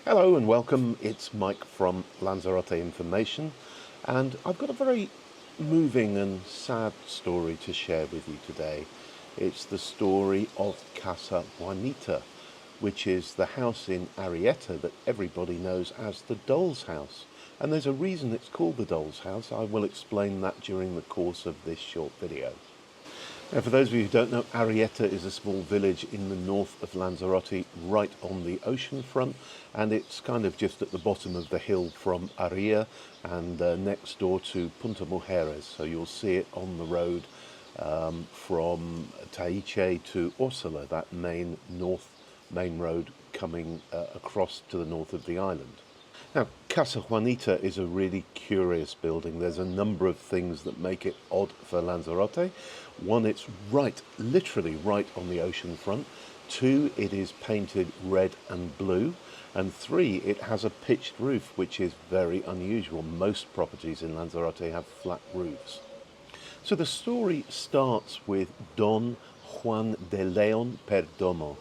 Hello and welcome, it's Mike from Lanzarote Information, and I've got a very moving and sad story to share with you today. It's the story of Casa Juanita, which is the house in Arrieta that everybody knows as the Doll's House. And there's a reason it's called the Doll's House. I will explain that during the course of this short video. Now, for those of you who don't know, Arrieta is a small village in the north of Lanzarote, right on the ocean front, and it's kind of just at the bottom of the hill from Arrieta and next door to Punta Mujeres. So you'll see it on the road from Taiche to Orsala, that main road coming across to the north of the island. Now, Casa Juanita is a really curious building. There's a number of things that make it odd for Lanzarote. One, it's literally right on the ocean front. Two, it is painted red and blue. And three, it has a pitched roof, which is very unusual. Most properties in Lanzarote have flat roofs. So the story starts with Don Juan de Leon Perdomo,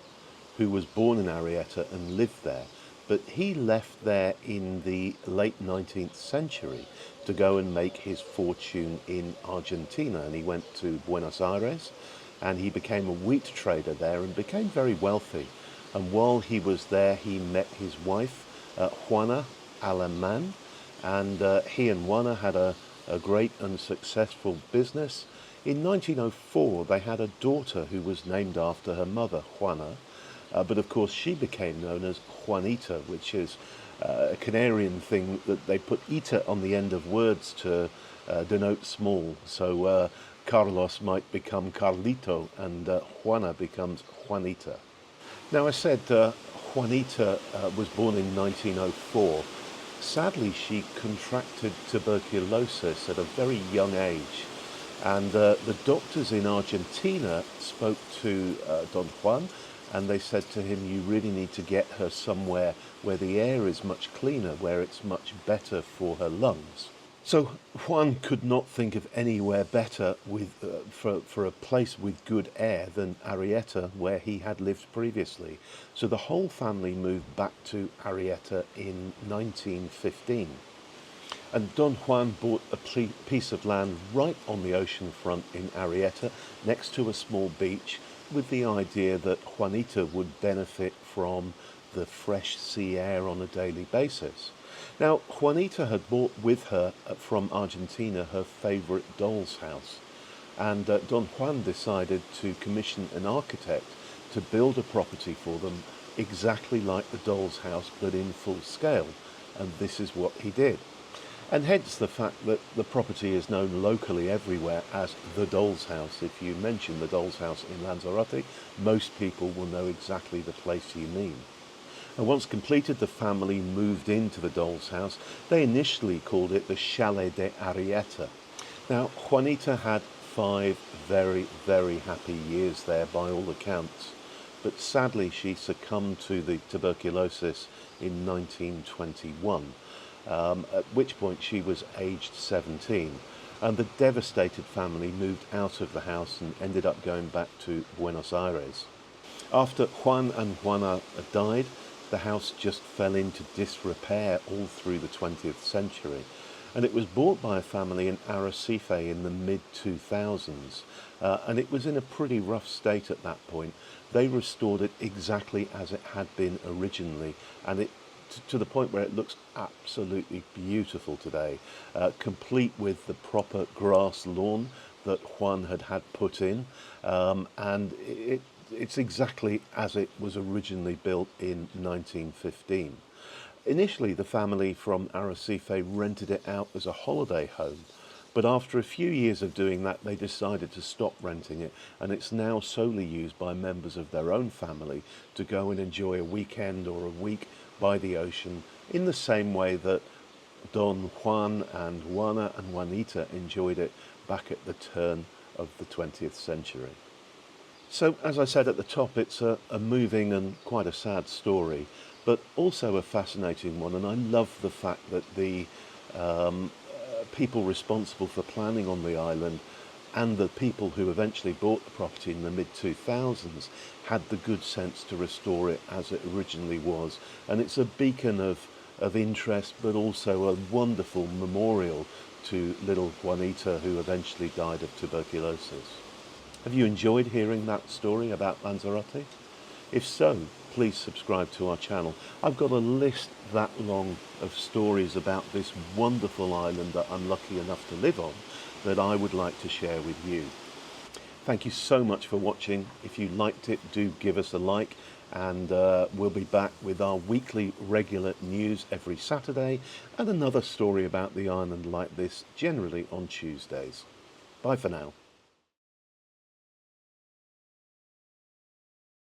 who was born in Arrieta and lived there. But he left there in the late 19th century to go and make his fortune in Argentina. And he went to Buenos Aires and he became a wheat trader there and became very wealthy. And while he was there, he met his wife, Juana Alemán, and he and Juana had a great and successful business. In 1904, they had a daughter who was named after her mother, Juana. But of course she became known as Juanita, which is a Canarian thing that they put ita on the end of words to denote small. So Carlos might become Carlito and Juana becomes Juanita. Now I said Juanita was born in 1904. Sadly, she contracted tuberculosis at a very young age. And the doctors in Argentina spoke to Don Juan, and they said to him, you really need to get her somewhere where the air is much cleaner, where it's much better for her lungs. So Juan could not think of anywhere better for a place with good air than Arrieta, where he had lived previously. So the whole family moved back to Arrieta in 1915. And Don Juan bought a piece of land right on the ocean front in Arrieta, next to a small beach, with the idea that Juanita would benefit from the fresh sea air on a daily basis. Now, Juanita had brought with her from Argentina her favourite doll's house, and Don Juan decided to commission an architect to build a property for them exactly like the doll's house, but in full scale, and this is what he did. And hence the fact that the property is known locally everywhere as the Doll's House. If you mention the Doll's House in Lanzarote, most people will know exactly the place you mean. And once completed, the family moved into the Doll's House. They initially called it the Chalet de Arrieta. Now, Juanita had 5 very, very happy years there by all accounts. But sadly, she succumbed to the tuberculosis in 1921. At which point she was aged 17, and the devastated family moved out of the house and ended up going back to Buenos Aires. After Juan and Juana died, the house just fell into disrepair all through the 20th century, and it was bought by a family in Arrecife in the mid-2000s, and it was in a pretty rough state at that point. They restored it exactly as it had been originally, and it to the point where it looks absolutely beautiful today, complete with the proper grass lawn that Juan had put in, and it's exactly as it was originally built in 1915. Initially, the family from Arrecife rented it out as a holiday home, but after a few years of doing that, they decided to stop renting it, and it's now solely used by members of their own family to go and enjoy a weekend or a week by the ocean, in the same way that Don Juan and Juana and Juanita enjoyed it back at the turn of the 20th century. So, as I said at the top, it's a moving and quite a sad story, but also a fascinating one, and I love the fact that the people responsible for planning on the island and the people who eventually bought the property in the mid-2000s had the good sense to restore it as it originally was. And it's a beacon of interest, but also a wonderful memorial to little Juanita, who eventually died of tuberculosis. Have you enjoyed hearing that story about Lanzarote? If so, please subscribe to our channel. I've got a list that long of stories about this wonderful island that I'm lucky enough to live on that I would like to share with you. Thank you so much for watching. If you liked it, do give us a like, and we'll be back with our weekly regular news every Saturday and another story about the island like this, generally on Tuesdays. Bye for now.